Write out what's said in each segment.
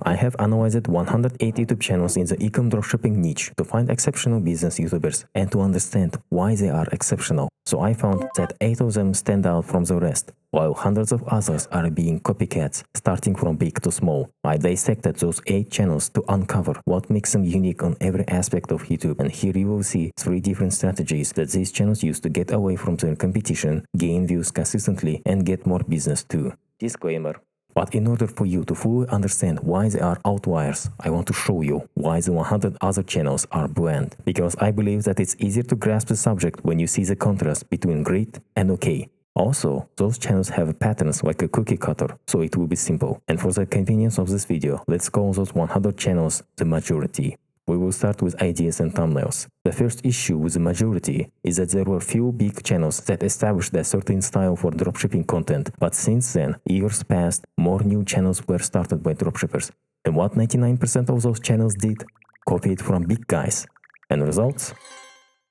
I have analyzed 108 YouTube channels in the e-com dropshipping niche to find exceptional business YouTubers and to understand why they are exceptional. So I found that 8 of them stand out from the rest, while hundreds of others are being copycats, starting from big to small. I dissected those 8 channels to uncover what makes them unique on every aspect of YouTube, and here you will see 3 different strategies that these channels use to get away from their competition, gain views consistently, and get more business too. Disclaimer. But in order for you to fully understand why they are outliers, I want to show you why the 100 other channels are bland. Because I believe that it's easier to grasp the subject when you see the contrast between great and okay. Also, those channels have patterns like a cookie cutter, so it will be simple. And for the convenience of this video, let's call those 100 channels the majority. We will start with ideas and thumbnails. The first issue with the majority is that there were few big channels that established a certain style for dropshipping content, but since then, years passed, more new channels were started by dropshippers. And what 99% of those channels did? Copied from big guys. And results?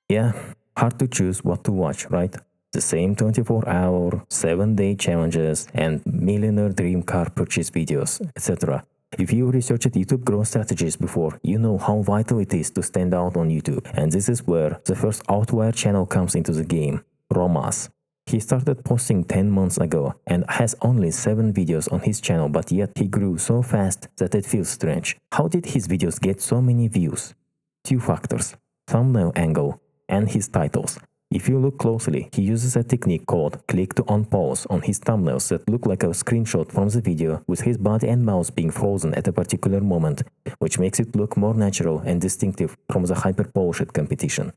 Yeah, hard to choose what to watch, right? The same 24-hour, 7-day challenges and millionaire dream car purchase videos, etc. If you researched YouTube growth strategies before, you know how vital it is to stand out on YouTube, and this is where the first outlier channel comes into the game, Romas. He started posting 10 months ago and has only 7 videos on his channel, but yet he grew so fast that it feels strange. How did his videos get so many views? 2 factors, thumbnail angle and his titles. If you look closely, he uses a technique called click to unpause on his thumbnails that look like a screenshot from the video with his body and mouse being frozen at a particular moment, which makes it look more natural and distinctive from the hyper-polished competition.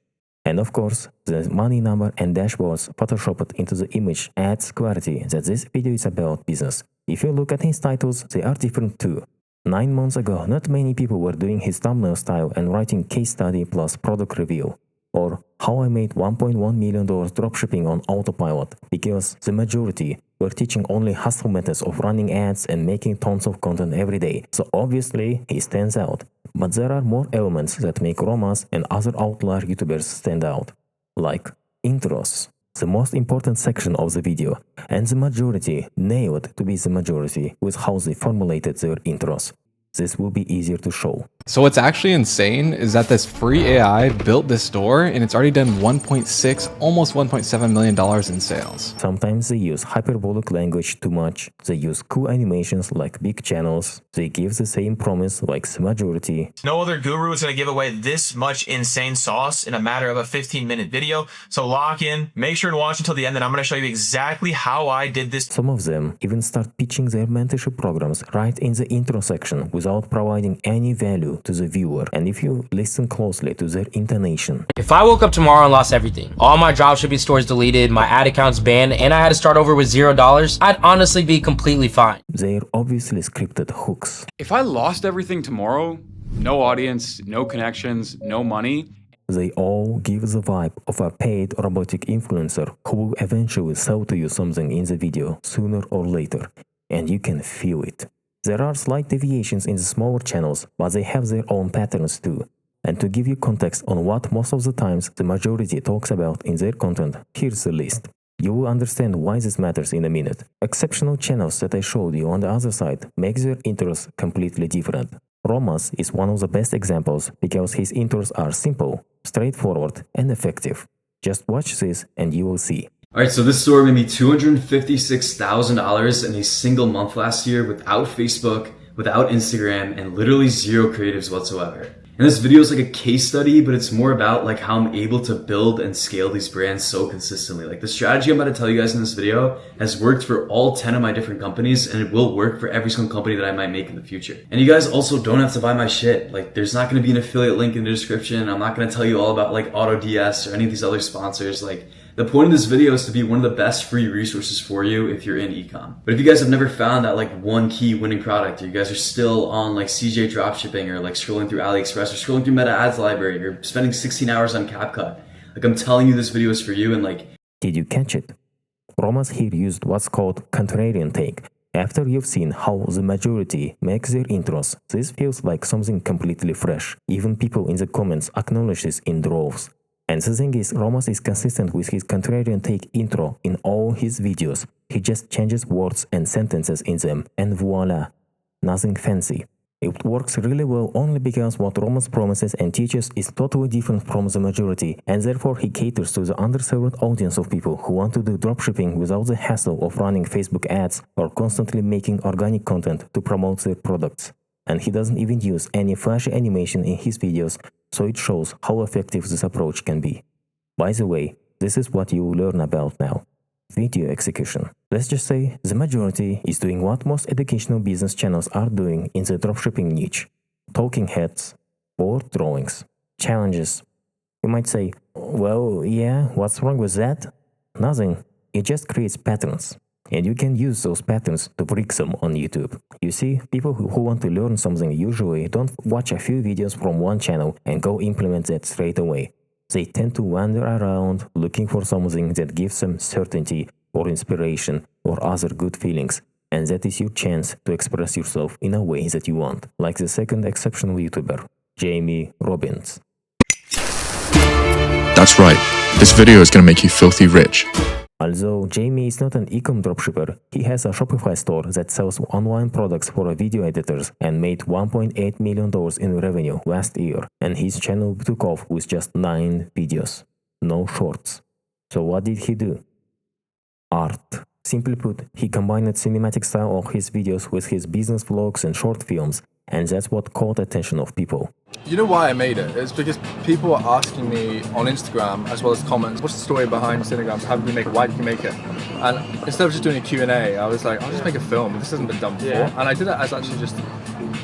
And of course, the money number and dashboards photoshopped into the image adds clarity that this video is about business. If you look at his titles, they are different too. 9 months ago, not many people were doing his thumbnail style and writing case study plus product review. Or how I made $1.1 million dropshipping on autopilot, because the majority were teaching only hustle methods of running ads and making tons of content every day, so obviously he stands out. But there are more elements that make Romas and other outlier YouTubers stand out, like intros, the most important section of the video, and the majority nailed to be the majority with how they formulated their intros. This will be easier to show. So what's actually insane is that this free AI built this store and it's already done 1.6, almost $1.7 million in sales. Sometimes they use hyperbolic language too much, they use cool animations like big channels, they give the same promise like the majority. No other guru is going to give away this much insane sauce in a matter of a 15-minute video, so lock in, make sure to watch until the end, and I'm going to show you exactly how I did this. Some of them even start pitching their mentorship programs right in the intro section without providing any value to the viewer, and if you listen closely to their intonation. If I woke up tomorrow and lost everything, all my dropshipping stores deleted, my ad accounts banned, and I had to start over with $0, I'd honestly be completely fine. They're obviously scripted hooks. If I lost everything tomorrow, no audience, no connections, no money. They all give the vibe of a paid robotic influencer who will eventually sell to you something in the video sooner or later, and you can feel it. There are slight deviations in the smaller channels, but they have their own patterns too. And to give you context on what most of the times the majority talks about in their content, here's the list. You will understand why this matters in a minute. Exceptional channels that I showed you on the other side make their intros completely different. Romas is one of the best examples because his intros are simple, straightforward, and effective. Just watch this and you will see. Alright, so this store made me $256,000 in a single month last year without Facebook, without Instagram, and literally 0 creatives whatsoever. And this video is like a case study, but it's more about like how I'm able to build and scale these brands so consistently. Like the strategy I'm about to tell you guys in this video has worked for all 10 of my different companies, and it will work for every single company that I might make in the future. And you guys also don't have to buy my shit. Like there's not going to be an affiliate link in the description. I'm not going to tell you all about like AutoDS or any of these other sponsors. Like the point of this video is to be one of the best free resources for you if you're in ecom. But if you guys have never found that like one key winning product, or you guys are still on like CJ dropshipping, or like scrolling through AliExpress, or scrolling through Meta Ads Library, or spending 16 hours on CapCut, like I'm telling you this video is for you. And like, did you catch it? Romas here used what's called contrarian take. After you've seen how the majority makes their intros, this feels like something completely fresh. Even people in the comments acknowledge this in droves. And the thing is, Romas is consistent with his contrarian take intro in all his videos. He just changes words and sentences in them, and voila, nothing fancy. It works really well only because what Roman promises and teaches is totally different from the majority, and therefore he caters to the underserved audience of people who want to do dropshipping without the hassle of running Facebook ads or constantly making organic content to promote their products. And he doesn't even use any flashy animation in his videos, so it shows how effective this approach can be. By the way, this is what you will learn about now. Video execution. Let's just say the majority is doing what most educational business channels are doing in the dropshipping niche. Talking heads or drawings. Challenges. You might say, well, yeah, what's wrong with that? Nothing. It just creates patterns. And you can use those patterns to break them on YouTube. You see, people who want to learn something usually don't watch a few videos from one channel and go implement that straight away. They tend to wander around looking for something that gives them certainty or inspiration or other good feelings, and that is your chance to express yourself in a way that you want, like the second exceptional YouTuber, Jamie Robbins. That's right, this video is gonna make you filthy rich. Although Jamie is not an e-com dropshipper, he has a Shopify store that sells online products for video editors and made $1.8 million in revenue last year, and his channel took off with just 9 videos. No shorts. So what did he do? Art. Simply put, he combined the cinematic style of his videos with his business vlogs and short films, and that's what caught attention of people. You know why I made it? It's because people are asking me on Instagram as well as comments, what's the story behind Cinegram's? How did you make it? Why did you make it? And instead of just doing a Q&A, I was like, I'll just make a film. This hasn't been done before. Yeah. And I did it as actually just,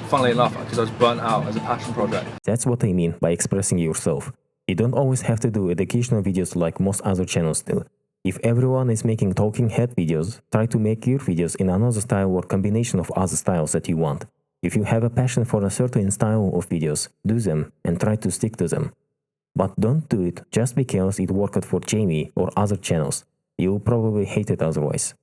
funnily enough, because I was burnt out as a passion project. That's what I mean by expressing yourself. You don't always have to do educational videos like most other channels do. If everyone is making talking head videos, try to make your videos in another style or combination of other styles that you want. If you have a passion for a certain style of videos, do them and try to stick to them. But don't do it just because it worked for Jamie or other channels. You'll probably hate it otherwise.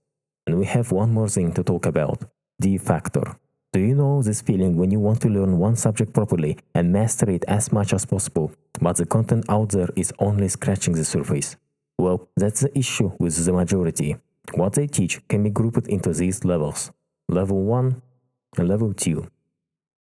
And we have one more thing to talk about. The factor. Do you know this feeling when you want to learn one subject properly and master it as much as possible, but the content out there is only scratching the surface? Well, that's the issue with the majority. What they teach can be grouped into these levels. Level 1 and Level 2.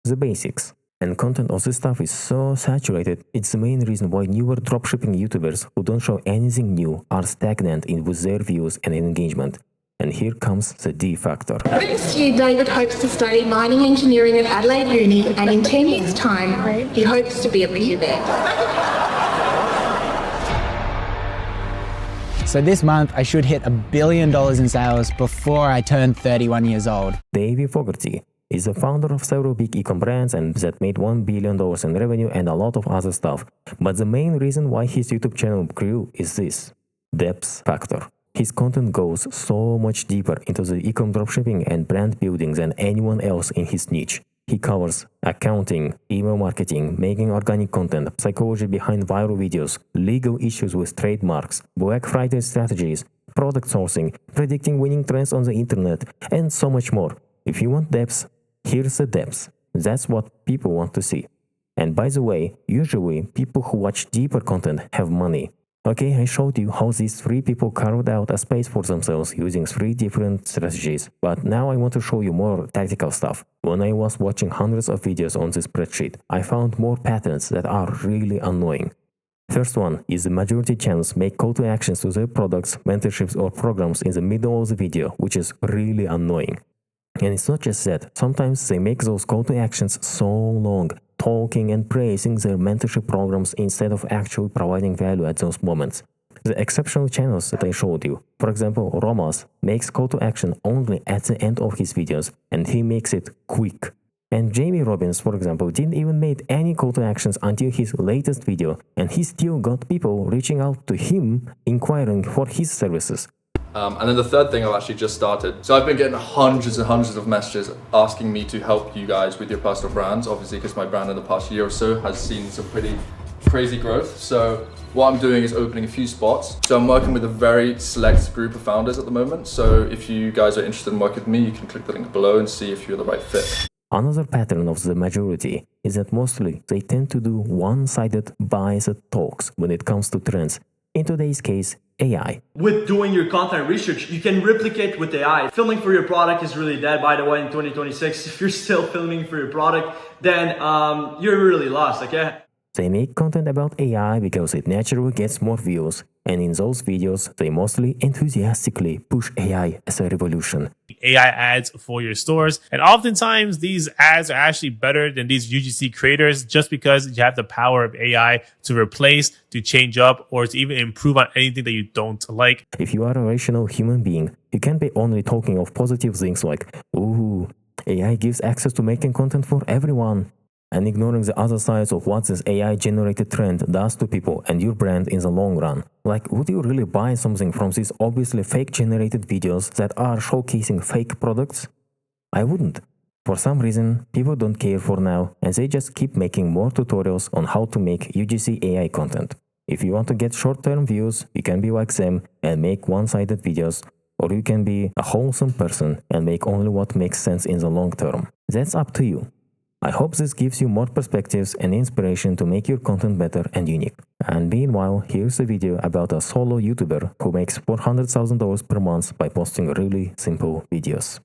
The basics. And content of this stuff is so saturated, it's the main reason why newer dropshipping YouTubers who don't show anything new are stagnant with their views and engagement. And here comes the D factor. This year, David hopes to study mining engineering at Adelaide Uni, and in 10 years' time, he hopes to be a millionaire. So this month, I should hit $1 billion in sales before I turn 31 years old. Davey Fogarty is the founder of several big e-com brands and that made $1 billion in revenue and a lot of other stuff. But the main reason why his YouTube channel grew is this: depth factor. His content goes so much deeper into the e-com dropshipping and brand building than anyone else in his niche. He covers accounting, email marketing, making organic content, psychology behind viral videos, legal issues with trademarks, Black Friday strategies, product sourcing, predicting winning trends on the internet, and so much more. If you want depth, here's the depth. That's what people want to see. And by the way, usually people who watch deeper content have money. Okay, I showed you how these 3 people carved out a space for themselves using 3 different strategies, but now I want to show you more tactical stuff. When I was watching hundreds of videos on this spreadsheet, I found more patterns that are really annoying. First one is the majority channels make call to actions to their products, mentorships or programs in the middle of the video, which is really annoying. And it's not just that, sometimes they make those call to actions so long, talking and praising their mentorship programs instead of actually providing value at those moments. The exceptional channels that I showed you, for example, Romas makes call to action only at the end of his videos and he makes it quick. And Jamie Robbins, for example, didn't even make any call to actions until his latest video and he still got people reaching out to him inquiring for his services. And then the third thing I've actually just started. So I've been getting hundreds and hundreds of messages asking me to help you guys with your personal brands, obviously because my brand in the past year or so has seen some pretty crazy growth. So what I'm doing is opening a few spots. So I'm working with a very select group of founders at the moment. So if you guys are interested in working with me, you can click the link below and see if you're the right fit. Another pattern of the majority is that mostly they tend to do one-sided biased talks when it comes to trends. In today's case, AI. With doing your content research, you can replicate with AI. Filming for your product is really dead, by the way, in 2026. If you're still filming for your product, then you're really lost, okay? They make content about AI because it naturally gets more views, and in those videos, they mostly enthusiastically push AI as a revolution. AI ads for your stores, and oftentimes these ads are actually better than these UGC creators just because you have the power of AI to replace, to change up, or to even improve on anything that you don't like. If you are a rational human being, you can't be only talking of positive things like, ooh, AI gives access to making content for everyone, and ignoring the other sides of what this AI-generated trend does to people and your brand in the long run. Like, would you really buy something from these obviously fake-generated videos that are showcasing fake products? I wouldn't. For some reason, people don't care for now, and they just keep making more tutorials on how to make UGC AI content. If you want to get short-term views, you can be like them and make one-sided videos, or you can be a wholesome person and make only what makes sense in the long term. That's up to you. I hope this gives you more perspectives and inspiration to make your content better and unique. And meanwhile, here's a video about a solo YouTuber who makes $400,000 per month by posting really simple videos.